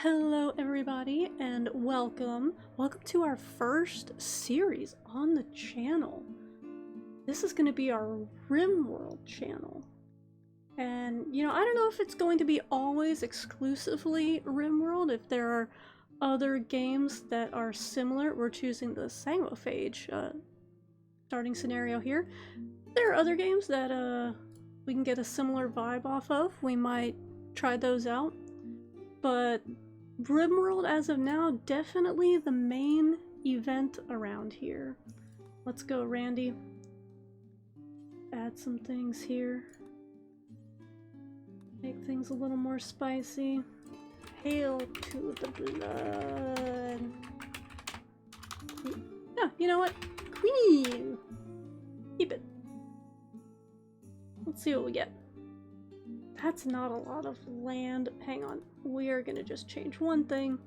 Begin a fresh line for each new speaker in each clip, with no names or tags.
Hello everybody and welcome to our first series on the channel. This is going to be our RIMWORLD channel, and I don't know if it's going to be always exclusively RIMWORLD. If there are other games that are similar, we're choosing the Sanguophage starting scenario here. There are other games that we can get a similar vibe off of. We might try those out, but RIMWORLD as of now, definitely the main event around here. Let's go, Randy. Add some things here. Make things a little more spicy. Hail to the blood. Yeah, you know what? Queen! Keep it. Let's see what we get. That's not a lot of land. Hang on. We are gonna just change one thing.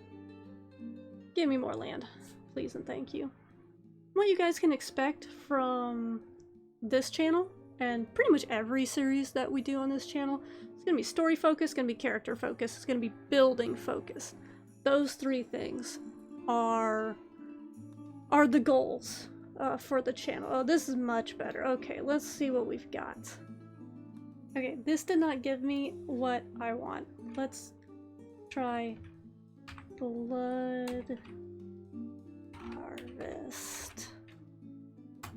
Give me more land, please and thank you. What you guys can expect from this channel, and pretty much every series that we do on this channel, it's gonna be story focused, gonna be character focused, it's gonna be building focused. Those three things are the goals for the channel. Oh, this is much better. Okay, let's see what we've got. Okay, this did not give me what I want. Let's try blood harvest.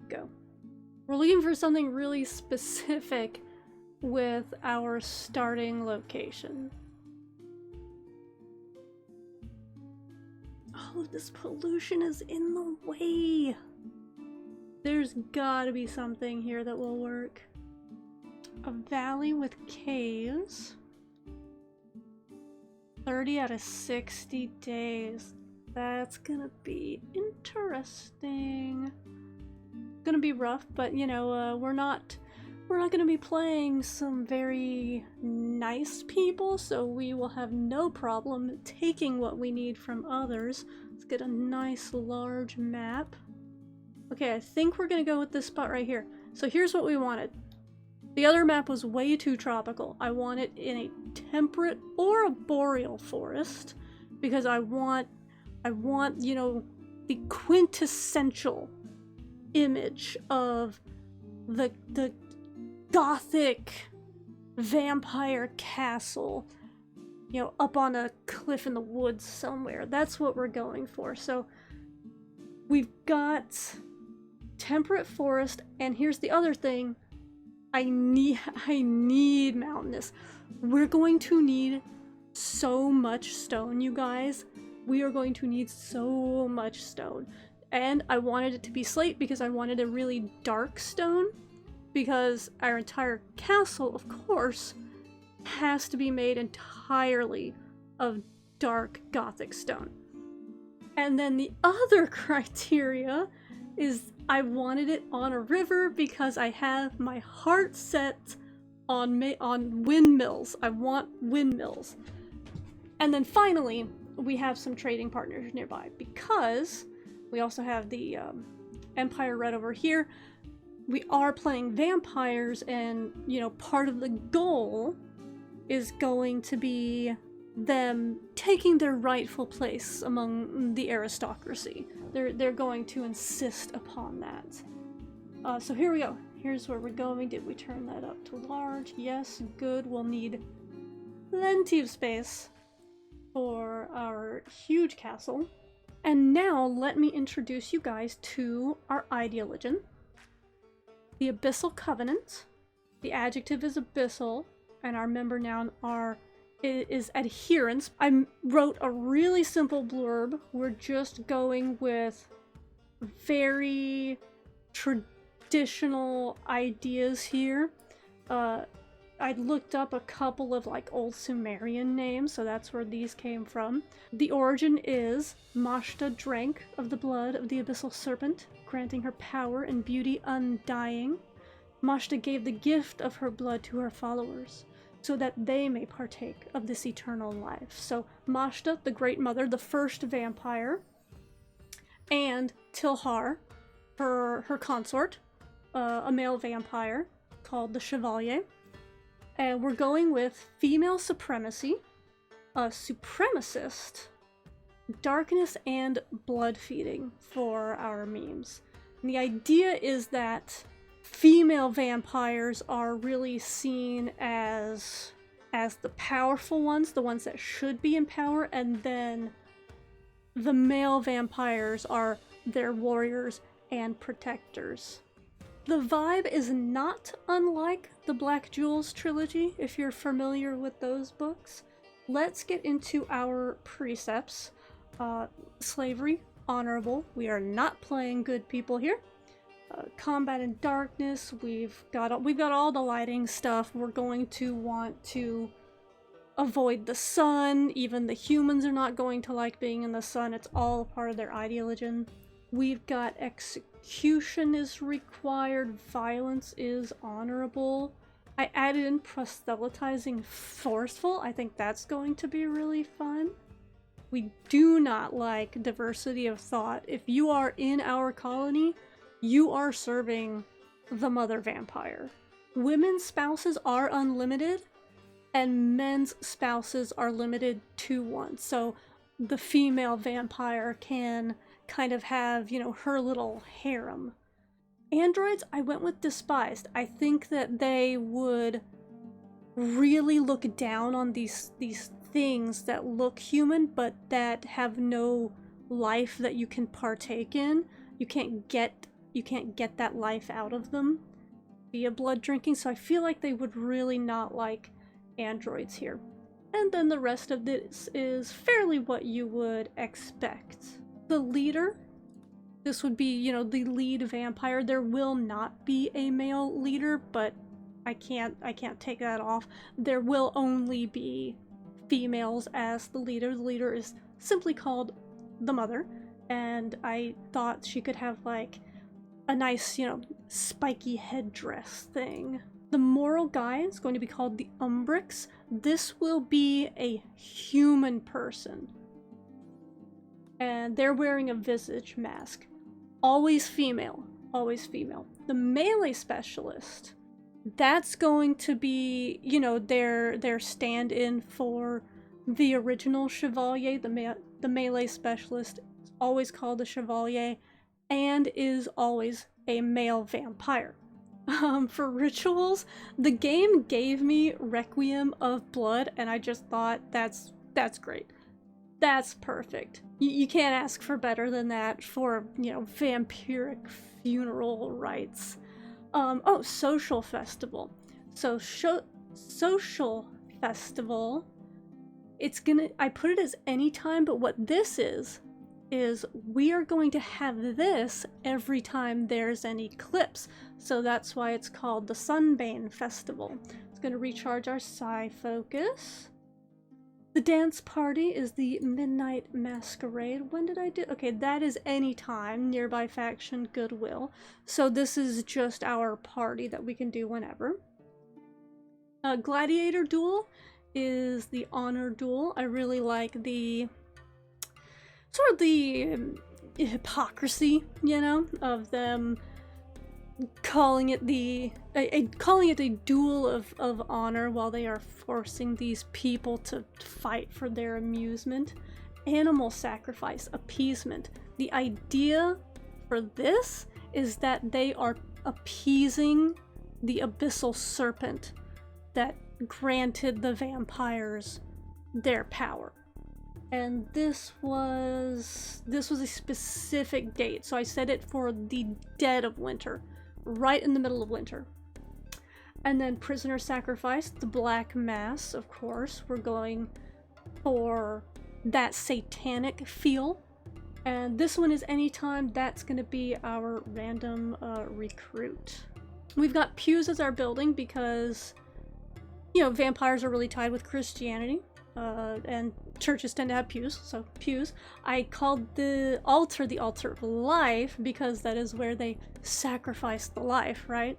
Go. We're looking for something really specific with our starting location. All of this pollution is in the way. There's gotta be something here that will work. A valley with caves. 30 out of 60 days. That's gonna be interesting. Gonna be rough, but we're not gonna be playing some very nice people, so we will have no problem taking what we need from others. Let's get a nice large map. Okay, I think we're gonna go with this spot right here. So here's what we wanted. The other map was way too tropical. I want it in a temperate or a boreal forest because I want, the quintessential image of the Gothic vampire castle, up on a cliff in the woods somewhere. That's what we're going for. So we've got temperate forest, and here's the other thing. I need mountainous. We're going to need so much stone, you guys. We are going to need so much stone. And I wanted it to be slate because I wanted a really dark stone, because our entire castle, of course, has to be made entirely of dark Gothic stone. And then the other criteria is I wanted it on a river because I have my heart set on windmills. I want windmills. And then finally, we have some trading partners nearby because we also have the Empire Red over here. We are playing vampires, and part of the goal is going to be them taking their rightful place among the aristocracy. They're going to insist upon that. So here we go. Here's where we're going. Did we turn that up to large? Yes, good. We'll need plenty of space for our huge castle. And now let me introduce you guys to our ideology. The Abyssal Covenant. The adjective is abyssal, and our member noun is adherence. I wrote a really simple blurb. We're just going with very traditional ideas here. I looked up a couple of old Sumerian names, so that's where these came from. The origin is Mashta drank of the blood of the abyssal serpent, granting her power and beauty undying. Mashta gave the gift of her blood to her followers, so that they may partake of this eternal life. So Mashta, the Great Mother, the first vampire, and Tilhar, her consort, a male vampire called the Chevalier. And we're going with female supremacy, a supremacist, darkness and blood feeding for our memes. And the idea is that female vampires are really seen as the powerful ones, the ones that should be in power, and then the male vampires are their warriors and protectors. The vibe is not unlike the Black Jewels trilogy, if you're familiar with those books. Let's get into our precepts. Slavery, honorable. We are not playing good people here. Combat in darkness. We've got all the lighting stuff. We're going to want to avoid the sun. Even the humans are not going to like being in the sun. It's all part of their ideology. We've got execution is required. Violence is honorable. I added in proselytizing forceful. I think that's going to be really fun. We do not like diversity of thought. If you are in our colony, you are serving the mother vampire. Women's spouses are unlimited, and men's spouses are limited to one. So the female vampire can kind of have, you know, her little harem. Androids, I went with despised. I think that they would really look down on these things that look human but that have no life that you can partake in. You can't get that life out of them via blood drinking, so I feel like they would really not like androids here. And then the rest of this is fairly what you would expect. The leader, this would be, you know, the lead vampire. There will not be a male leader, but I can't take that off. There will only be females as the leader. The leader is simply called the mother, and I thought she could have like a nice, you know, spiky headdress thing. The moral guide is going to be called the Umbrix. This will be a human person, and they're wearing a visage mask. Always female, always female. The melee specialist, that's going to be, you know, their stand-in for the original Chevalier. The melee specialist is always called the Chevalier and is always a male vampire. For rituals, the game gave me Requiem of Blood, and I just thought that's great. That's perfect. You can't ask for better than that for, you know, vampiric funeral rites. Oh, social festival. So social festival, I put it as any time, but what this is we are going to have this every time there's an eclipse. So that's why it's called the Sunbane Festival. It's going to recharge our psi focus. The dance party is the Midnight Masquerade. When did I do? Okay, that is any time. Nearby faction, goodwill. So this is just our party that we can do whenever. Gladiator duel is the honor duel. I really like the sort of the hypocrisy, you know, of them calling it a duel of honor while they are forcing these people to fight for their amusement. Animal sacrifice, appeasement. The idea for this is that they are appeasing the abyssal serpent that granted the vampires their power. And this was a specific date, so I set it for the dead of winter, right in the middle of winter. And then prisoner sacrifice, the Black Mass, of course. We're going for that satanic feel. And this one is anytime. That's going to be our random recruit. We've got pews as our building because, you know, vampires are really tied with Christianity. And churches tend to have pews, so pews. I called the altar of life because that is where they sacrifice the life, right?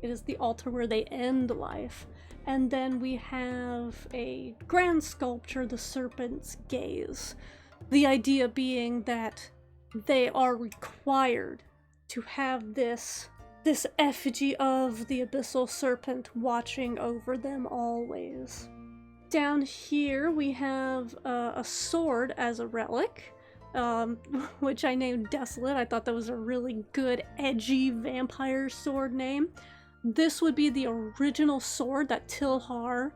It is the altar where they end life. And then we have a grand sculpture, the Serpent's Gaze. The idea being that they are required to have this effigy of the abyssal serpent watching over them always. Down here we have a sword as a relic, which I named Desolate. I thought that was a really good, edgy vampire sword name. This would be the original sword that Tilhar,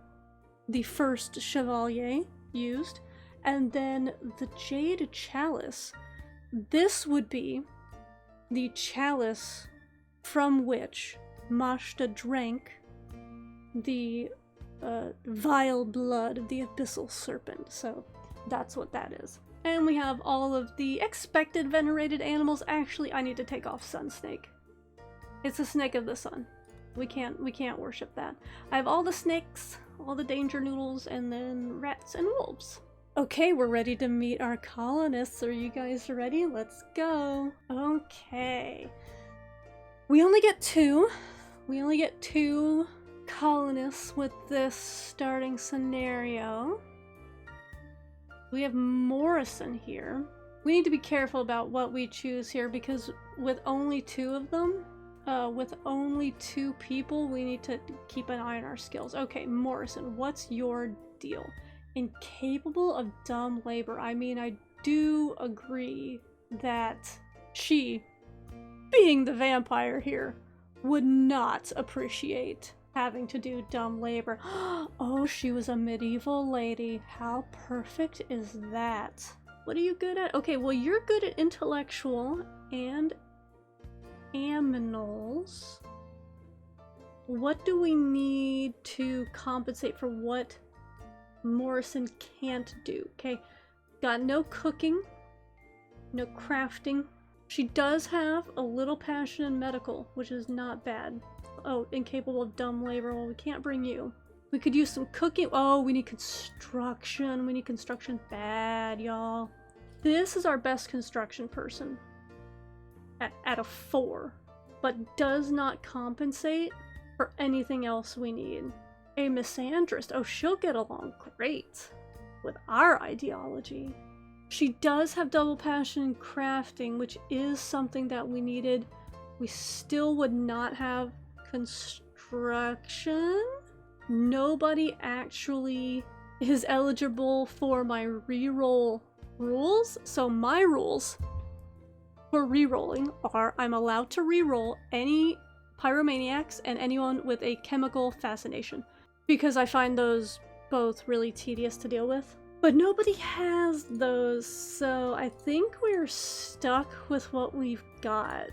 the first Chevalier, used. And then the Jade Chalice. This would be the chalice from which Mashta drank the vile blood of the abyssal serpent. So that's what that is. And we have all of the expected venerated animals. Actually, I need to take off Sun Snake. It's a snake of the sun. We can't worship that. I have all the snakes, all the danger noodles, and then rats and wolves. Okay, we're ready to meet our colonists. Are you guys ready? Let's go. Okay. We only get two. We only get two colonists with this starting scenario. We have Morrison here. We need to be careful about what we choose here because with only two of them, with only two people, we need to keep an eye on our skills. Okay, Morrison, what's your deal? Incapable of dumb labor. I mean, I do agree that she, being the vampire here, would not appreciate having to do dumb labor. Oh, she was a medieval lady. How perfect is that? What are you good at? Okay, well, you're good at intellectual and aminals. What do we need to compensate for what Morrison can't do? Okay, got no cooking, no crafting. She does have a little passion in medical, which is not bad. Oh, incapable of dumb labor. Well, we can't bring you. We could use some cooking. Oh, we need construction. We need construction bad, y'all. This is our best construction person at a 4, but does not compensate for anything else we need. A misandrist. Oh, she'll get along great with our ideology. She does have double passion in crafting, which is something that we needed. We still would not have construction. Nobody actually is eligible for my reroll rules. So my rules for rerolling are I'm allowed to reroll any pyromaniacs and anyone with a chemical fascination, because I find those both really tedious to deal with. But nobody has those, so I think we're stuck with what we've got.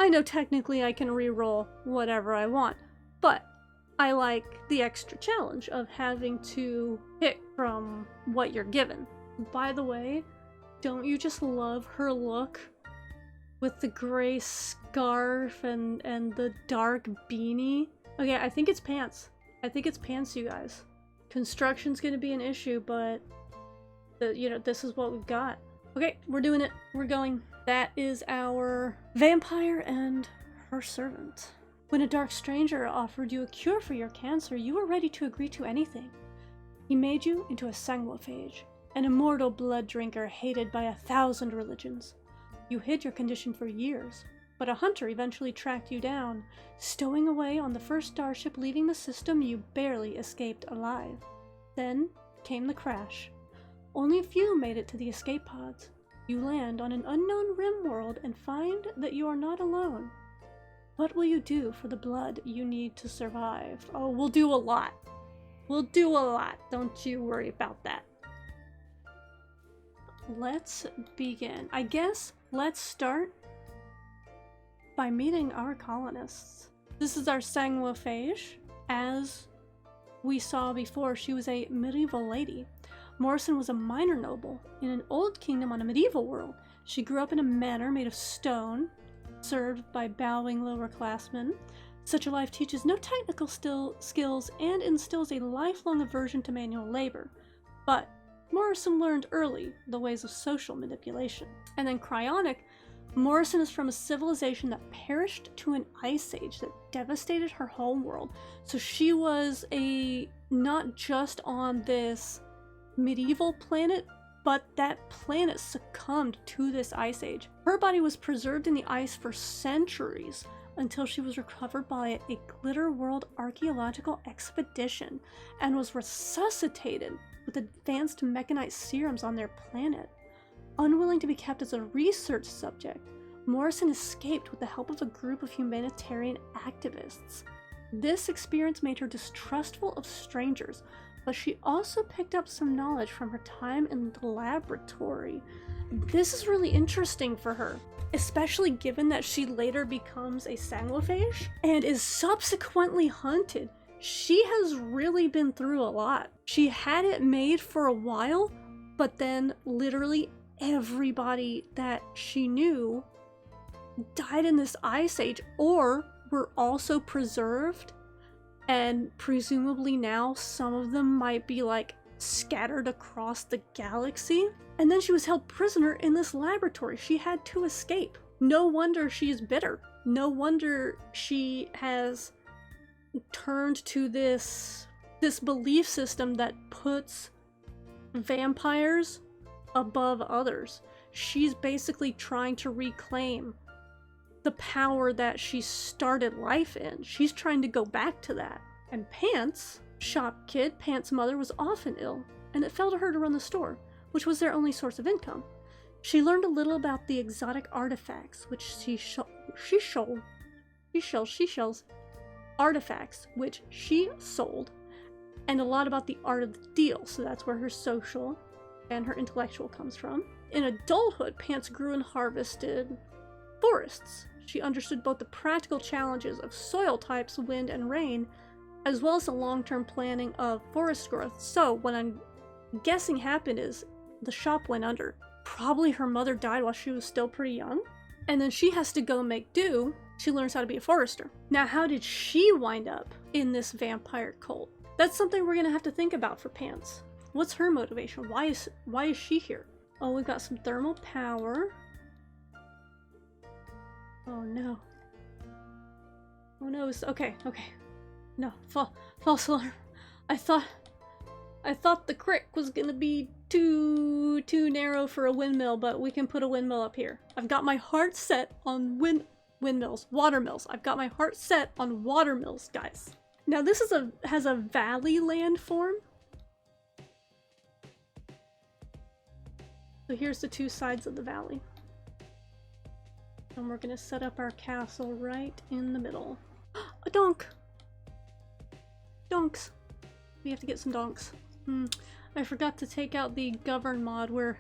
I know technically I can reroll whatever I want, but I like the extra challenge of having to pick from what you're given. By the way, don't you just love her look? With the gray scarf and the dark beanie? Okay, I think it's pants. I think it's pants, you guys. Construction's gonna be an issue, but this is what we've got. Okay, we're doing it. We're going. That is our vampire and her servant. When a dark stranger offered you a cure for your cancer, you were ready to agree to anything. He made you into a sanguiphage, an immortal blood drinker hated by 1,000 religions. You hid your condition for years, but a hunter eventually tracked you down. Stowing away on the first starship leaving the system, you barely escaped alive. Then came the crash. Only a few made it to the escape pods. You land on an unknown RIMWORLD and find that you are not alone. What will you do for the blood you need to survive? Oh, we'll do a lot. We'll do a lot. Don't you worry about that. Let's begin. I guess let's start by meeting our colonists. This is our sanguiphage. As we saw before, she was a medieval lady. Morrison was a minor noble in an old kingdom on a medieval world. She grew up in a manor made of stone, served by bowing lower-classmen. Such a life teaches no technical skills and instills a lifelong aversion to manual labor. But Morrison learned early the ways of social manipulation. And then cryonic, Morrison is from a civilization that perished to an ice age that devastated her home world. So she was not just on this medieval planet, but that planet succumbed to this ice age. Her body was preserved in the ice for centuries, until she was recovered by a Glitter World archaeological expedition and was resuscitated with advanced mechanite serums on their planet. Unwilling to be kept as a research subject, Morrison escaped with the help of a group of humanitarian activists. This experience made her distrustful of strangers, but she also picked up some knowledge from her time in the laboratory. This is really interesting for her, especially given that she later becomes a sanguiphage and is subsequently hunted. She has really been through a lot. She had it made for a while, but then literally everybody that she knew died in this ice age or were also preserved, and presumably now some of them might be like scattered across the galaxy. And then she was held prisoner in this laboratory. She had to escape. No wonder she's bitter. No wonder she has turned to this belief system that puts vampires above others. She's basically trying to reclaim the power that she started life in. She's trying to go back to that. And Pants, shop kid, Pants' mother was often ill, and it fell to her to run the store, which was their only source of income. She learned a little about the exotic artifacts, which artifacts, which she sold, and a lot about the art of the deal, so that's where her social and her intellectual comes from. In adulthood, Pants grew and harvested forests. She understood both the practical challenges of soil types, wind and rain, as well as the long-term planning of forest growth. So what I'm guessing happened is the shop went under. Probably her mother died while she was still pretty young, and then she has to go make do. She learns how to be a forester. Now, how did she wind up in this vampire cult? That's something we're gonna have to think about for Pants. What's her motivation? Why is she here? Oh, we've got some thermal power. Oh no. Oh no, okay. No, false alarm. I thought the crick was gonna be too narrow for a windmill, but we can put a windmill up here. I've got my heart set on windmills, watermills. I've got my heart set on watermills, guys. Now this has a valley landform. So here's the two sides of the valley. And we're gonna set up our castle right in the middle. A donk! Donks! We have to get some donks. I forgot to take out the govern mod where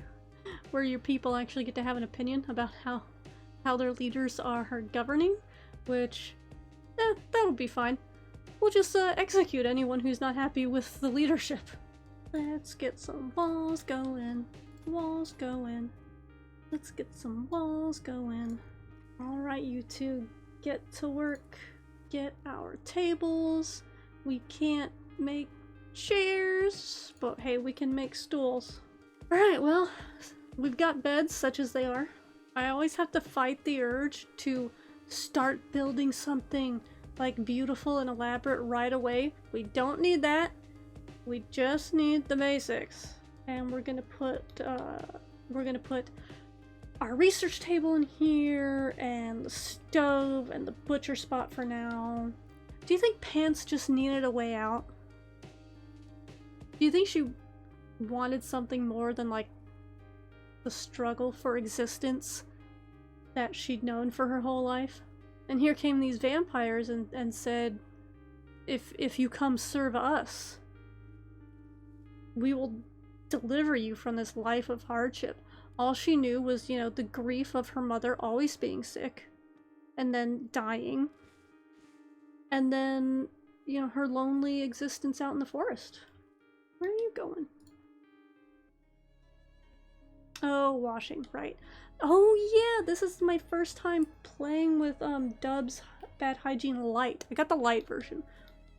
your people actually get to have an opinion about how their leaders are governing, which, that'll be fine. We'll just execute anyone who's not happy with the leadership. Let's get some walls going. Walls going. Let's get some walls going. Alright, you two, get to work. Get our tables. We can't make chairs, but hey, we can make stools. Alright, well, we've got beds such as they are. I always have to fight the urge to start building something like beautiful and elaborate right away. We don't need that. We just need the basics. And we're gonna put our research table in here, and the stove, and the butcher spot for now. Do you think Pants just needed a way out? Do you think she wanted something more than like the struggle for existence that she'd known for her whole life? And here came these vampires and said, if you come serve us, we will deliver you from this life of hardship. All she knew was, you know, the grief of her mother always being sick and then dying, and then, you know, her lonely existence out in the forest. Where are you going? Oh, washing, right. Oh yeah, this is my first time playing with Dub's Bad Hygiene Light. I got the light version.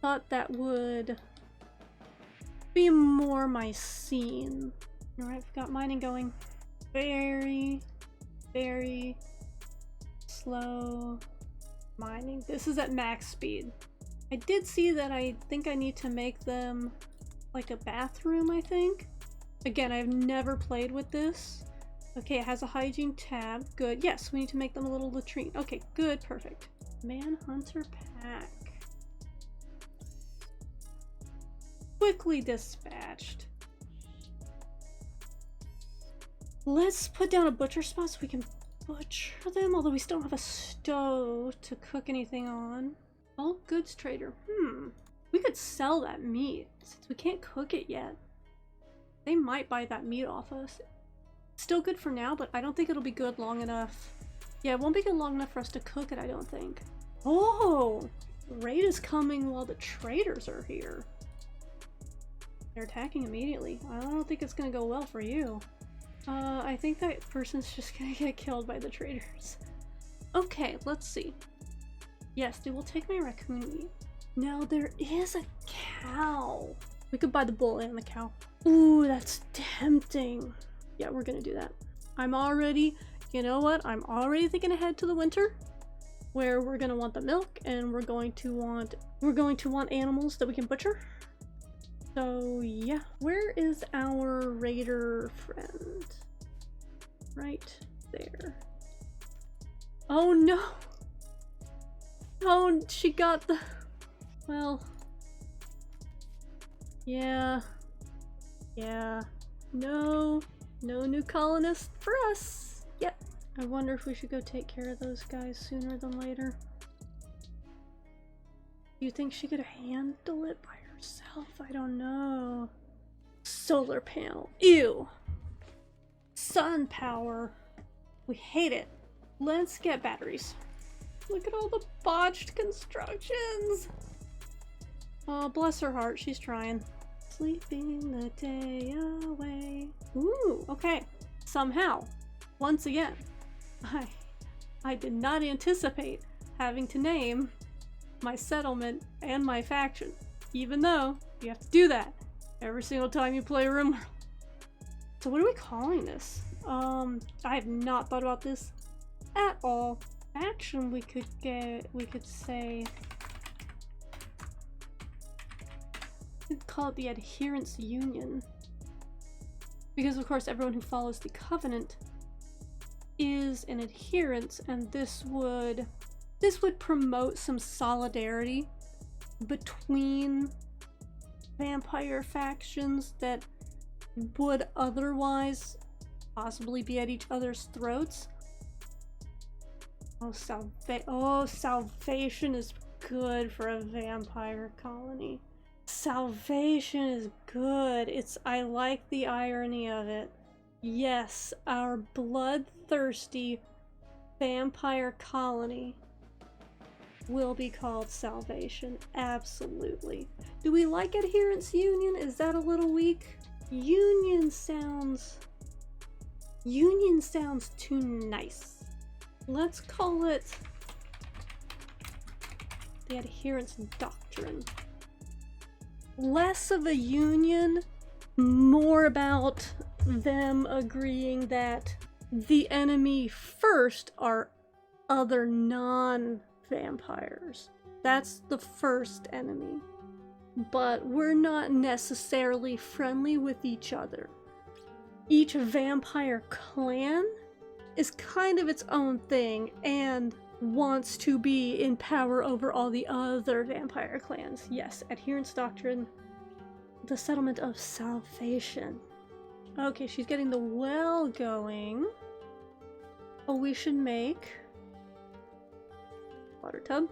Thought that would be more my scene. Alright, I've got mining going. Very, very slow mining. This is at max speed. I did see that I think I need to make them like a bathroom, I think. Again, I've never played with this, Okay, it has a hygiene tab. Good. Yes, we need to make them a little latrine. Okay, good. Perfect. Manhunter pack. Quickly dispatched. Let's put down a butcher spot so we can butcher them, although we still don't have a stove to cook anything on. All goods trader. We could sell that meat since we can't cook it yet. They might buy that meat off us. Still good for now, but I don't think it'll be good long enough. Yeah, it won't be good long enough for us to cook it, I don't think. Oh! Raid is coming while the traders are here. They're attacking immediately. I don't think it's gonna go well for you. I think that person's just gonna get killed by the traders. Okay, let's see. Yes, they will take my raccoon meat. Now there is a cow. We could buy the bull and the cow. Ooh, that's tempting. Yeah, we're gonna do that. I'm already, you know what? I'm already thinking ahead to the winter, where we're gonna want the milk, and we're going to want animals that we can butcher. So yeah, where is our raider friend? Right there. Oh no! Oh, she got the... Well... Yeah. Yeah. No. No new colonists for us! Yep. I wonder if we should go take care of those guys sooner than later. Do you think she could handle it by herself? I don't know. Solar panel. Ew! Sun power. We hate it. Let's get batteries. Look at all the botched constructions! Oh, bless her heart, she's trying. Sleeping the day away. Ooh, okay. Somehow, once again, I did not anticipate having to name my settlement and my faction, even though you have to do that every single time you play RIMWORLD. So what are we calling this? I have not thought about this at all. Faction we could say, we'd call it the Adherence Union. Because of course everyone who follows the Covenant is an adherence, and this would promote some solidarity between vampire factions that would otherwise possibly be at each other's throats. Oh, salvation is good for a vampire colony. Salvation is good. I like the irony of it. Yes, our bloodthirsty vampire colony will be called Salvation. Absolutely. Do we like Adherence Union? Is that a little weak? Union sounds too nice. Let's call it the Adherence Doctrine. Less of a union, more about them agreeing that the enemy first are other non-vampires. That's the first enemy. But we're not necessarily friendly with each other. Each vampire clan is kind of its own thing and wants to be in power over all the other vampire clans. Yes, Adherence Doctrine, the settlement of Salvation. Okay, she's getting the well going. Oh, we should make water tub.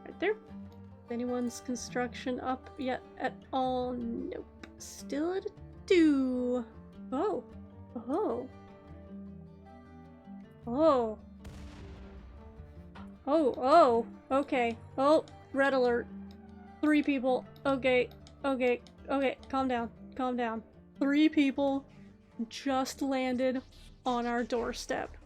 Right there. Is anyone's construction up yet at all? Nope. Still at a 2. Oh. Oh. Oh. Oh, oh. Okay. Oh, red alert. 3 people. Okay. Okay. Okay. Calm down. Calm down. 3 people just landed on our doorstep.